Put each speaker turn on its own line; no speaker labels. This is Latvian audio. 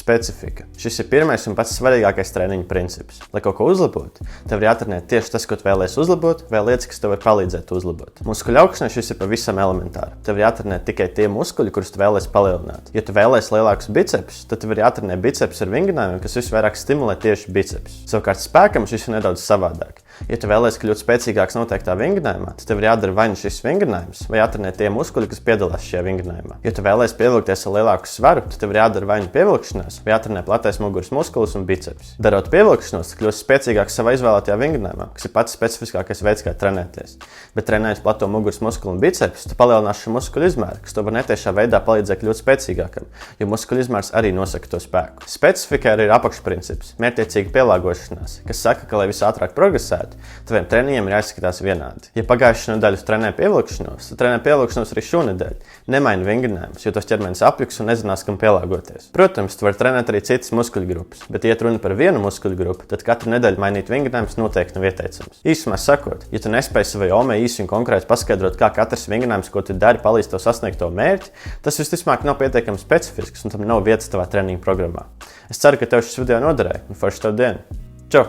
specifika. Šis ir pirmais un pats svarīgākais treniņa princips. Lai kaut ko uzlabotu, tev ir jātrenē tieši tas, ko tu vēlies uzlabot, vai lietas, kas tev var palīdzēt uzlabot. Muskuļu augšanai šis ir pavisam elementāri. Tev ir jātrenē tikai tie muskuļi, kurus tu vēlies palielināt. Ja tu vēlies lielākus bicepus, tad tev ir jātrenē bicepus ar vingrinājumiem, kas visvairāk stimulē tieši bicepus. Savukārt spēkam šis ir nedaudz savādāk. Ja tu vēlies kļūt spēcīgāks noteiktā vingrinājumā, tad tev ir jādara vai nu šis vingrinājums, vai jātrenē tie muskuļi, kas piedalās šajā vingrinājumā. Ja tu vēlies pievilkties ar lielāku svaru, tad tev ir jādara vai nu pievilkšanās, vai jātrenē platais muguras muskulis un biceps. Darot pievilkšanos, tu kļūsi spēcīgāks savā izvēlētajā vingrinājumā, kas ir pats specifiskākais veids, kā trenēties. Bet trenējot plato muguras muskuli un bicepus, tu palielināsi šo muskuļu izmēru, kas tev var netiešā veidā palīdzēt kļūt spēcīgākam, jo muskuļu izmērs arī nosaka to spēku. Specifika arī ir apakšprincips, mērķtiecīga pielāgošanās, kas saka, ka, lai visātrāk progresētu, taviem treniņiem ir jāizskatās vienādi. Ja pagājušajā nedēļā trenē pievilkšanos, tad trenē pievilkšanos arī šonedēļ. Nemaini vingrinājumus, jo tas ķermenis apjuks un nezinās, kam pielāgoties. Protams, tu vari trenēt arī citas muskuļu grupas, bet, ja runa par vienu muskuļu grupu, tad katru nedēļu mainīt vingrinājumus noteikti nav ieteicams. Īsumā sakot, ja tu nespēji savai omē īsi un konkrēti paskaidrot, kā katrs vingrinājums, ko tu dari, palīdz tev sasniegt to mērķi, tas visticamāk nav pietiekami specifisks un tam nav vietas tavā treniņa programmā. Es ceru, ka tev šis video noderēja un forši tev dienu. Čau!